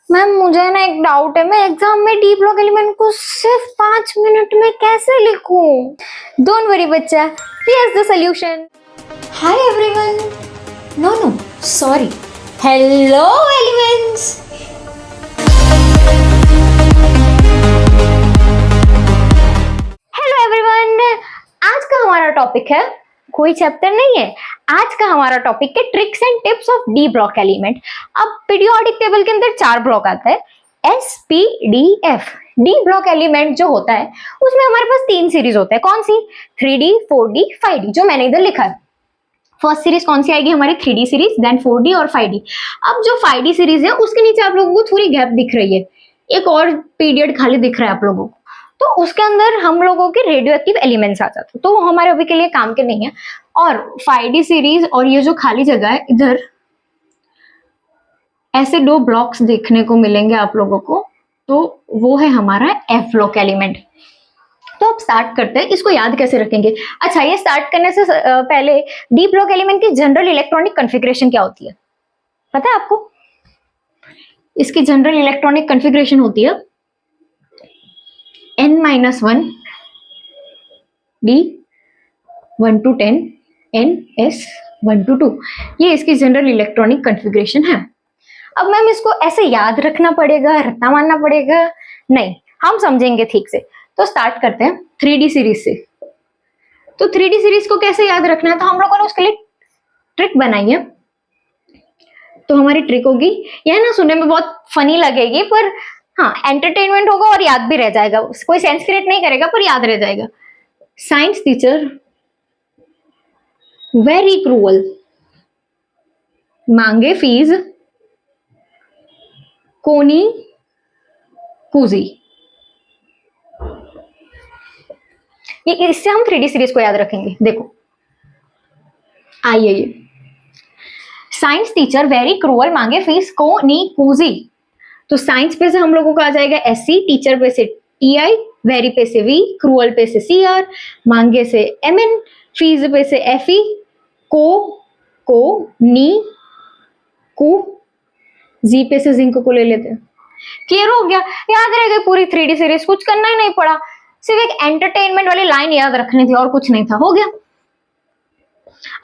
Ma'am मुझे ना एक डाउट है, मैं एग्जाम में डी ब्लॉक एलिमेंट को सिर्फ 5 मिनट में कैसे लिखूं? डोंट वरी बच्चा, here's the solution. Hi everyone. No, sorry. Hello elements. Hello everyone, आज का हमारा टॉपिक है, कोई चैप्टर नहीं है, आज का हमारा टॉपिक है tricks and tips of D block element. अब पीरियोडिक टेबल के अंदर 4 ब्लॉक आता है, S P D F. D block element जो होता है उसमें हमारे पास 3 सीरीज होते हैं। कौन सी? 3D, 4D, 5D, जो मैंने इधर लिखा है। फर्स्ट सीरीज कौन सी आएगी हमारी? 3D सीरीज, देन 4D और 5D। अब जो 5D सीरीज है उसके नीचे आप लोगों को थोड़ी गैप दिख रही है, एक और पीरियड खाली दिख रहा है आप लोगों को, तो उसके अंदर हम लोगों के रेडियो एक्टिव एलिमेंट्स आ जाते हैं, तो वो हमारे अभी के लिए काम के नहीं है। और 5D सीरीज और ये जो खाली जगह है इधर ऐसे 2 ब्लॉक्स देखने को मिलेंगे आप लोगों को, तो वो है हमारा एफ ब्लॉक एलिमेंट। तो अब स्टार्ट करते हैं, इसको याद कैसे रखेंगे। अच्छा, ये स्टार्ट करने से पहले डी ब्लॉक एलिमेंट की जनरल इलेक्ट्रॉनिक कॉन्फ़िगरेशन क्या होती है पता है आपको? इसकी जनरल इलेक्ट्रॉनिक कॉन्फ़िगरेशन होती है n-1 d 1 to 10 ns 1 to 2। ये इसकी जनरल इलेक्ट्रॉनिक कॉन्फ़िगरेशन है। अब मैम इसको ऐसे याद रखना पड़ेगा, रट्टा मारना पड़ेगा? नहीं, हम समझेंगे ठीक से। तो स्टार्ट करते हैं 3D सीरीज से। तो 3D सीरीज को कैसे याद रखना है, तो हम लोगों ने उसके लिए ट्रिक बनाई है। तो हमारी ट्रिक होगी, यह ना सुनने में बहुत फनी लगेगी, पर हाँ एंटरटेनमेंट होगा और याद भी रह जाएगा, कोई सेंस क्रिएट नहीं करेगा पर याद रह जाएगा। साइंस टीचर वेरी क्रूअल, मांगे फीस कोनी कुजी। ये इससे हम 3D सीरीज को याद रखेंगे। देखो आइए, ये साइंस टीचर वेरी क्रूअल, मांगे फीस को नी कुजी। तो साइंस पे से हम लोगों को आ जाएगा SC, टीचर पे से TI, वेरी पे से V, क्रूअल पे से CR, मांगे से MN, फीस पे से FE, को नी कु, जी पे से जिंक को ले लेते हैं। क्लियर हो गया? याद रह गई पूरी 3D सीरीज, कुछ करना ही नहीं पड़ा, सिर्फ एक एंटरटेनमेंट वाली लाइन याद रखनी थी और कुछ नहीं था, हो गया।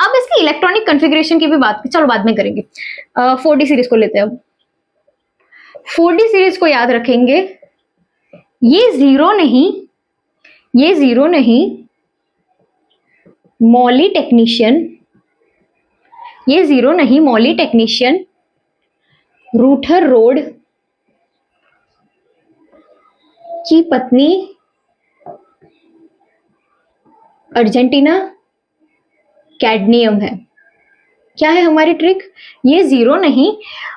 अब इसकी इलेक्ट्रॉनिक कॉन्फ़िगरेशन की भी बात चलो बाद में करेंगे। 4D सीरीज को लेते हैं। अब 4D सीरीज को याद रखेंगे, ये जीरो नहीं मॉली टेक्नीशियन, ये जीरो नहीं मॉली टेक्नीशियन, रूथर रोड की पत्नी अर्जेंटीना कैडमियम है। क्या है हमारी ट्रिक? ये जीरो नहीं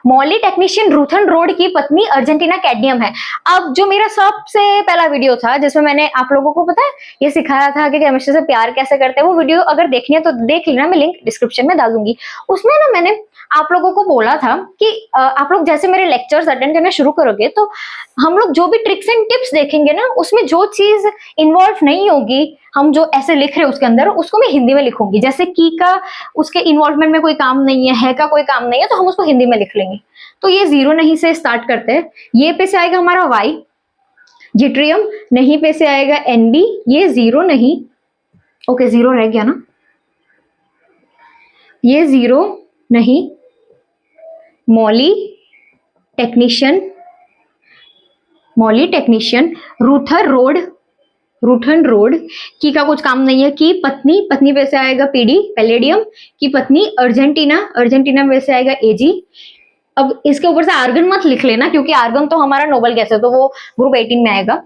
मॉली टेक्नीशियन रूथन रोड की पत्नी अर्जेंटीना कैडमियम है। अब जो मेरा सबसे पहला वीडियो था जिसमें मैंने आप लोगों को पता है ये सिखाया था कि केमिस्ट्री से प्यार कैसे करते हैं, वो वीडियो अगर देखनी है तो देख लेना, मैं लिंक डिस्क्रिप्शन में डाल दूंगी। उसमें ना मैंने आप लोगों को बोला था कि आप लोग जैसे मेरे लेक्चर्स अटेंड करना शुरू करोगे तो हम लोग जो भी ट्रिक्स एंड टिप्स देखेंगे ना, उसमें जो चीज इन्वॉल्व नहीं होगी, हम जो ऐसे लिख रहे हैं उसके अंदर, उसको मैं हिंदी में लिखूंगी। जैसे की का उसके इन्वॉल्वमेंट में कोई काम नहीं है का कोई काम नहीं है, तो हम उसको हिंदी में लिख लेंगे। तो ये जीरो नहीं से स्टार्ट करते हैं। ये पे से आएगा हमारा वाई, जिट्रियम नहीं पे से आएगा NB, ये जीरो नहीं, ओके जीरो रह गया ना, ये जीरो नहीं मॉली टेक्नीशियन रूथन रोड की का कुछ काम नहीं है, की पत्नी पे से आएगा PD पैलेडियम, की पत्नी अर्जेंटीना पे से आएगा AG। अब इसके ऊपर से आर्गन मत लिख लेना क्योंकि आर्गन तो हमारा नोबल गैस है, तो वो ग्रुप 18 में आएगा,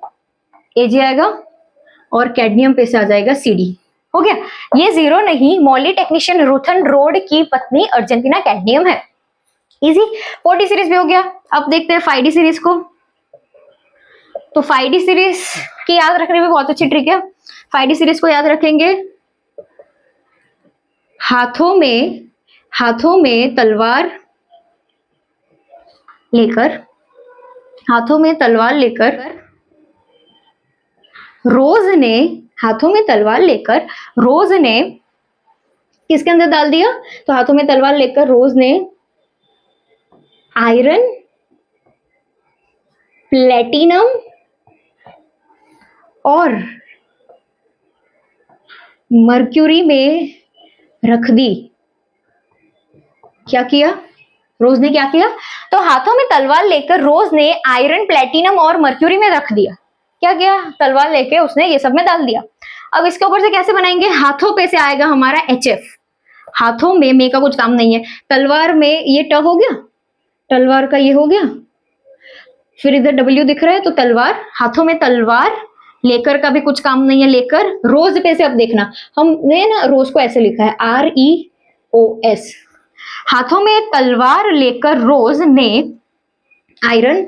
AG आएगा, और कैडमियम पे से आ जाएगा CD। हो गया, ये जीरो नहीं मॉली टेक्नीशियन रूथन रोड की पत्नी अर्जेंटीना कैडमियम है। इजी। 4D सीरीज भी हो गया। अब देखते हैं 5D सीरीज को। तो 5D सीरीज की याद रखने में बहुत अच्छी ट्रिक है। 5D सीरीज को याद रखेंगे, हाथों में तलवार लेकर रोज ने किसके अंदर डाल दिया? तो हाथों में तलवार लेकर रोज ने आयरन प्लेटिनम और मर्क्यूरी में रख दी। क्या किया रोज ने? क्या किया? तो हाथों में तलवार लेकर रोज ने आयरन, प्लेटिनम और मर्क्यूरी में रख दिया। क्या किया? तलवार लेके उसने ये सब में डाल दिया। अब इसके ऊपर से कैसे बनाएंगे? हाथों पे से आएगा हमारा HF। हाथों में मे का कुछ काम नहीं है। तलवार में ये ट हो गया, तलवार का ये हो गया, फिर इधर W दिख रहा है तो तलवार, हाथों में तलवार, लेकर का भी कुछ काम नहीं है, लेकर। रोज पे से अब देखना, हमने ना रोज को ऐसे लिखा है REOS। हाथों में तलवार लेकर रोज ने आयरन,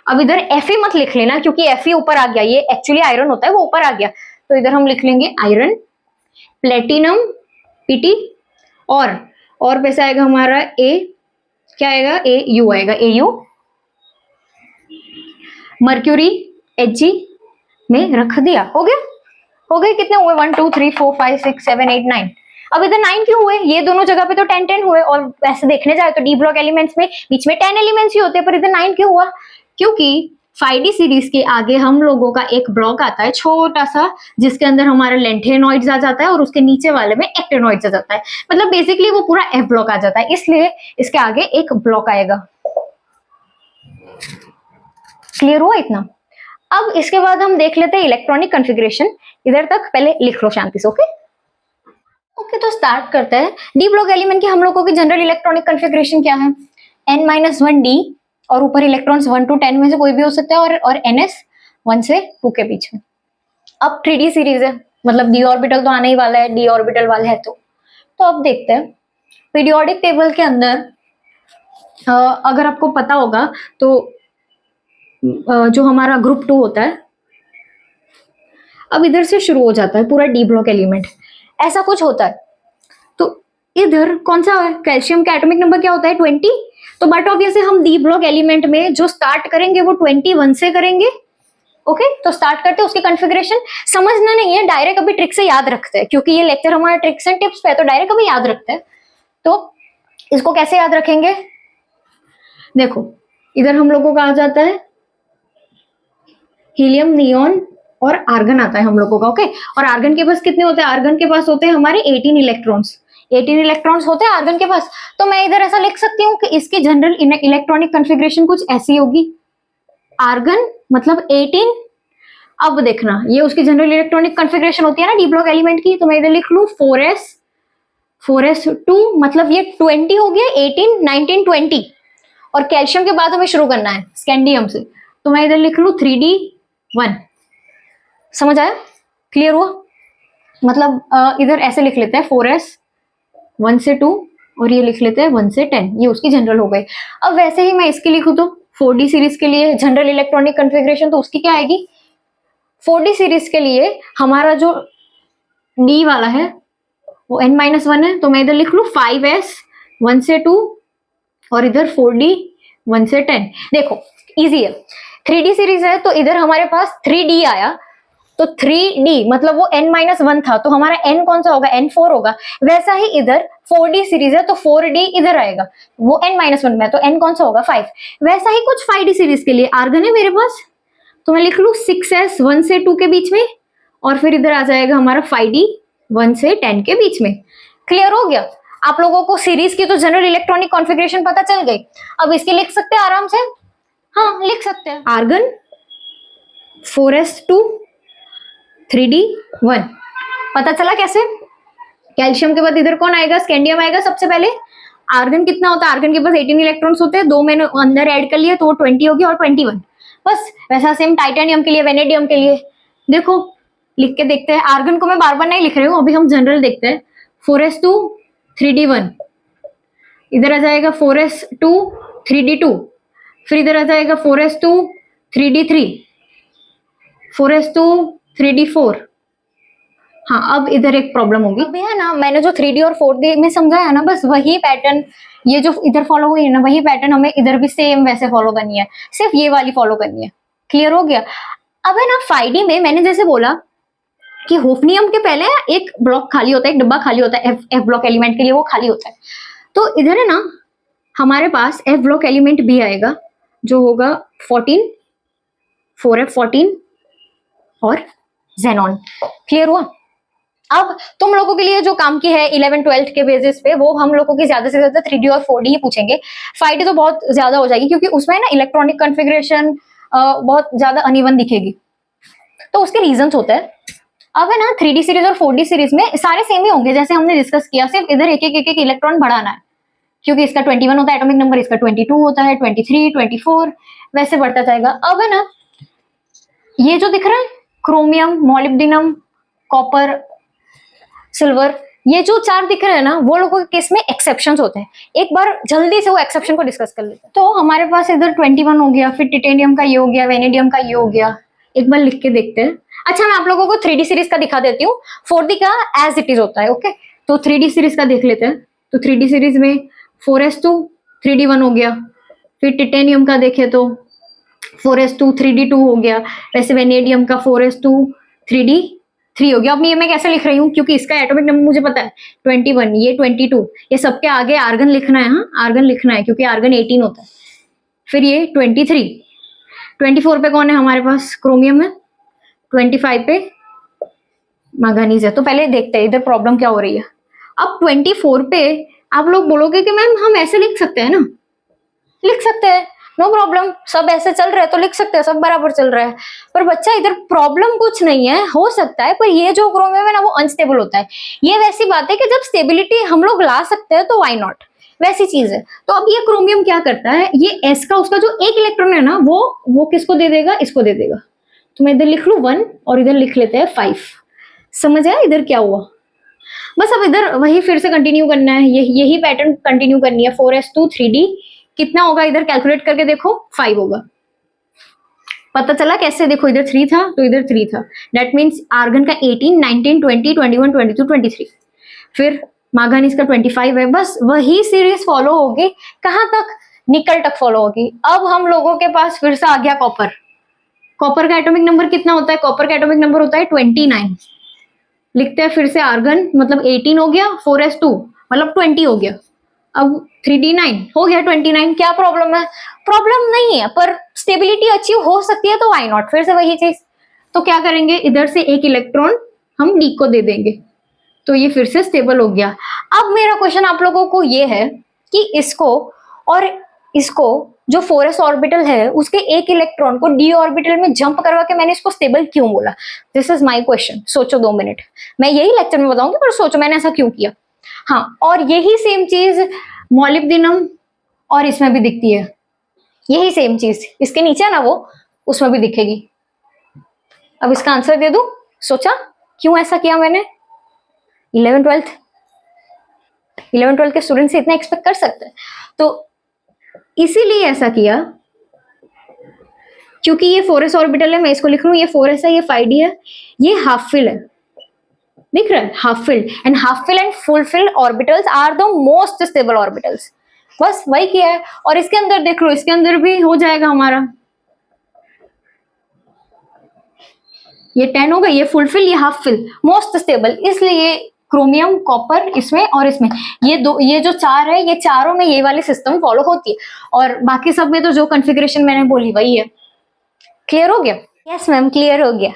अब इधर Fe मत लिख लेना क्योंकि Fe ऊपर आ गया, ये एक्चुअली आयरन होता है, वो ऊपर आ गया, तो इधर हम लिख लेंगे आयरन, प्लेटिनम PT, और पे से आएगा हमारा A, क्या आएगा? AU आएगा, AU। मर्क्यूरी Hg में रख दिया। हो गया? हो गए? कितने हुए? 1 2 3 4 5 6 7 8 9। अब इधर 9 क्यों हुए? ये दोनों जगह पे तो 10 10 हुए, और वैसे देखने जाए तो डी ब्लॉक एलिमेंट्स में बीच में 10 एलिमेंट्स ही होते हैं, पर इधर 9 क्यों हुआ? क्योंकि 5D सीरीज के आगे हम लोगों का एक ब्लॉक आता है छोटा सा, जिसके अंदर हमारा लेंथेनॉइड्स आ जाता है और उसके नीचे वाले में एक्टिनॉइड्स आ जाता है। मतलब बेसिकली वो पूरा F ब्लॉक आ जाता है, इसलिए इसके आगे एक ब्लॉक आएगा। क्लियर हुआ इतना? अब इसके बाद हम देख लेते हैं इलेक्ट्रॉनिक कॉन्फ़िगरेशन। इधर तक पहले लिख लो शांति से। ओके, तो स्टार्ट करते हैं। डी ब्लॉक एलिमेंट की हम लोगों की जनरल इलेक्ट्रॉनिक कॉन्फ़िगरेशन क्या है? n-1d, और ऊपर इलेक्ट्रॉन्स 1 to 10 में से कोई भी हो सकता है, और ns 1 से 2 के बीच में। अब 3D सीरीज है, मतलब d ऑर्बिटल तो आने ही वाला है, d ऑर्बिटल वाला है। तो अब देखते हैं पीरियोडिक टेबल के अंदर, अगर आपको पता होगा तो जो हमारा ग्रुप 2 होता है, अब इधर से शुरू हो जाता है पूरा डी ब्लॉक एलिमेंट, ऐसा कुछ होता है। तो इधर कौन सा है? कैल्शियम का एटॉमिक नंबर क्या होता है? 20। तो बट ऑब्वियसली हम डी ब्लॉक एलिमेंट में जो स्टार्ट करेंगे वो 21 से करेंगे। ओके, तो स्टार्ट करते हैं उसकी कॉन्फ़िगरेशन। समझना नहीं है, डायरेक्ट अभी ट्रिक से याद रखते हैं, क्योंकि ये लेक्चर हमारा ट्रिक्स एंड टिप्स पे है, तो डायरेक्ट अभी याद रखते हैं। तो इसको कैसे याद रखेंगे? देखो, इधर हम लोगों का आ जाता है हीलियम, नियॉन और आर्गन आता है हम लोगों का। ओके, और आर्गन के पास कितने होते हैं? आर्गन के पास होते हैं हमारे 18 इलेक्ट्रॉन्स। 18 इलेक्ट्रॉन्स होते हैं आर्गन के पास। तो मैं इधर ऐसा लिख सकती हूँ कि इसकी जनरल इलेक्ट्रॉनिक कॉन्फ़िगरेशन कुछ ऐसी होगी, आर्गन मतलब 18। अब देखना, ये उसकी जनरल इलेक्ट्रॉनिक कॉन्फ़िगरेशन होती है ना डी ब्लॉक एलिमेंट की, तो मैं इधर लिख लूँ 4s 2, मतलब ये 20 हो गया, 18 19 20। और कैल्शियम के बाद हमें शुरू करना है स्कैंडियम से, तो मैं इधर लिख लूँ 3d1। समझ आया? क्लियर हुआ? मतलब इधर ऐसे लिख लेते हैं 4s 1 से 2, और ये लिख लेते हैं 1 से 10, ये उसकी जनरल हो गई। अब वैसे ही मैं इसकी लिखूं तो 4D सीरीज के लिए जनरल इलेक्ट्रॉनिक कॉन्फ़िगरेशन, तो उसकी क्या आएगी? 4D सीरीज के लिए हमारा जो D वाला है वो n-1 है, तो मैं इधर लिख लूं 5s 1 से 2, और इधर 4D 1 से 10। देखो इजी है। 3D सीरीज है तो इधर हमारे पास 3D आया, तो 3D मतलब वो n-1 था, तो हमारा n कौन सा होगा? n4 होगा। वैसा ही इधर 4D सीरीज है तो 4D इधर आएगा, वो n-1 में, तो n कौन सा होगा? 5। वैसा ही कुछ 5D सीरीज के लिए आर्गन है मेरे पास, तो मैं लिख लूं 6s 1 से 2 के बीच में, और फिर इधर आ जाएगा हमारा 5D 1 से 10 के बीच में। क्लियर हो गया? आप लोगों को सीरीज की तो जनरल इलेक्ट्रॉनिक कॉन्फ़िगरेशन पता चल गई। अब इसकी लिख सकते हैं आराम से। हाँ, लिख सकते हैं। Argon 4s2 3d1। पता चला कैसे? कैल्शियम के बाद इधर कौन आएगा? स्कैंडियम आएगा सबसे पहले। आर्गन कितना होता है? आर्गन के पास 18 इलेक्ट्रॉन्स होते हैं, 2 मैंने अंदर ऐड कर लिए तो वो 20 हो गया, और 21। बस वैसा सेम टाइटेनियम के लिए, वेनेडियम के लिए। देखो लिख के देखते हैं। आर्गन को मैं बार बार नहीं लिख रही हूँ, अभी हम जनरल देखते हैं। 4s2 3d1, इधर आ जाएगा 4s2 3d2, फिर इधर आ जाएगा 4s2 3d3, 4s2 3d4। हाँ, अब इधर एक प्रॉब्लम होगी। अभी है ना, मैंने जो 3D और 4D में समझाया ना, बस वही पैटर्न ये जो इधर फॉलो हुई है ना, वही पैटर्न हमें इधर भी सेम वैसे फॉलो करनी है, सिर्फ ये वाली फॉलो करनी है। क्लियर हो गया? अब है ना 5D में मैंने जैसे बोला कि होफनियम के पहले एक ब्लॉक खाली होता है, एक डब्बा खाली होता है एफ ब्लॉक एलिमेंट के लिए, वो खाली होता है। तो इधर है ना हमारे पास एफ ब्लॉक एलिमेंट भी आएगा, जो होगा 14 4f14 और xenon। क्लियर हुआ? अब तुम लोगों के लिए जो काम की है 11-12 के बेसिस पे, वो हम लोगों की ज्यादा से ज्यादा 3D और 4D ही पूछेंगे। 5D तो बहुत ज्यादा हो जाएगी, क्योंकि उसमें ना इलेक्ट्रॉनिक कॉन्फ़िगरेशन बहुत ज्यादा अनइवन दिखेगी, तो उसके रीजंस होते हैं। अब है ना 3D सीरीज और 4D सीरीज में सारे सेम ही होंगे, जैसे हमने डिस्कस किया, सिर्फ इधर एक एक इलेक्ट्रॉन बढ़ाना है, क्योंकि इसका 21 होता है एटॉमिक नंबर, इसका 22 होता है, 23, 24 वैसे बढ़ता जाएगा। अब है ना ये जो दिख रहा है क्रोमियम, मोलिब्डेनम, कॉपर, सिल्वर, ये जो 4 दिख रहे हैं ना, वो लोगों के केस में एक्सेप्शंस होते हैं। एक बार जल्दी से वो एक्सेप्शन को डिस्कस कर लेते हैं। तो हमारे पास इधर 21 हो गया, फिर टिटेनियम का ये हो गया, वेनेडियम का ये हो गया। एक बार लिख के देखते हैं। अच्छा, मैं आप लोगों को 3D सीरीज का दिखा देती हूँ, 4D का एज इट इज होता है। ओके, तो 3D सीरीज का देख लेते हैं। तो 3D सीरीज में 4s2 3D1 हो गया, फिर टिटेनियम का देखे तो 4s2 3D2 हो गया, वैसे वेनेडियम का 4s2 3D3 हो गया। अब ये मैं कैसे लिख रही हूँ, क्योंकि इसका एटॉमिक नंबर मुझे पता है 21, ये 22, ये सबके आगे आर्गन लिखना है। हाँ, आर्गन लिखना है, क्योंकि आर्गन 18 होता है। फिर ये 23, 24 पे कौन है हमारे पास? क्रोमियम है। 25 पे मैंगनीज है। तो पहले देखते हैं इधर प्रॉब्लम क्या हो रही है। अब 24 पे आप लोग बोलोगे कि मैम हम ऐसे लिख सकते हैं ना? लिख सकते हैं, नो प्रॉब्लम, सब ऐसे चल रहा है तो लिख सकते हैं, सब बराबर चल रहा है। पर बच्चा इधर प्रॉब्लम कुछ नहीं है, हो सकता है, पर ये जो क्रोमियम है ना वो अनस्टेबल होता है। ये वैसी बात है कि जब स्टेबिलिटी हम लोग ला सकते हैं तो व्हाई नॉट, वैसी चीज है। तो अब ये क्रोमियम क्या करता है, ये एस का उसका जो एक इलेक्ट्रॉन है ना, वो किसको दे देगा? इसको दे देगा। तो मैं इधर लिख लू 1 और इधर लिख लेते हैं 5। समझ आया इधर क्या हुआ? बस अब इधर वही फिर से कंटिन्यू करना है, यही पैटर्न कंटिन्यू करनी है। 4s2 3D कितना होगा? इधर कैलकुलेट करके देखो, 5 होगा। पता चला कैसे? देखो इधर 3 था तो इधर 3 था, दैट मीन्स आर्गन का 18, 19, 20, 21, 22, 23, फिर मैंगनीज का 25 है। बस वही सीरीज फॉलो होगी। कहां तक? निकल तक फॉलो होगी। अब हम लोगों के पास फिर से आ गया कॉपर। कॉपर का एटॉमिक नंबर कितना होता है? कॉपर का एटॉमिक नंबर होता है 29। लिखते हैं फिर से, आर्गन मतलब 18 हो गया, 4s2 मतलब 20 हो गया, अब 3D9 हो गया 29। क्या प्रॉब्लम है? प्रॉब्लम नहीं है, पर स्टेबिलिटी अचीव हो सकती है तो व्हाई नॉट। फिर से वही चीज, तो क्या करेंगे, इधर से एक इलेक्ट्रॉन हम डी को दे देंगे, तो ये फिर से स्टेबल हो गया। अब मेरा क्वेश्चन आप लोगों को ये है कि इसको और इसको, जो 4s ऑर्बिटल है उसके एक इलेक्ट्रॉन को डी ऑर्बिटल में जंप करवा के मैंने इसको स्टेबल क्यों बोला? This is my question. सोचो 2 मिनट, मैं यही लेक्चर में बताऊंगी, पर सोचो मैंने ऐसा क्यों किया। हाँ, और यही सेम चीज मोलिब्डेनम और इसमें भी दिखती है, यही सेम चीज इसके नीचे है ना, वो उसमें भी दिखेगी। अब इसका आंसर दे दूं? सोचा क्यों ऐसा किया मैंने? 11-12 के स्टूडेंट से इतना एक्सपेक्ट कर सकते हैं, तो इसीलिए ऐसा किया, क्योंकि ये 4s ऑर्बिटल है। मैं इसको लिख रहा हूं, ये 4s है, ये 5d है, ये हाफ फिल है, दिख रहा है? Half filled and full filled orbitals are the most stable orbitals. बस वही किया है। और इसके अंदर देख लो, इसके अंदर भी हो जाएगा हमारा, ये 10 होगा, ये फुल फिल, ये हाफ फिल, मोस्ट स्टेबल। इसलिए क्रोमियम, कॉपर इसमें और इसमें, ये जो 4 है, ये चारों में ये वाली सिस्टम फॉलो होती है, और बाकी सब में तो जो कॉन्फ़िगरेशन मैंने बोली वही है। क्लियर हो गया? यस मैम, क्लियर हो गया।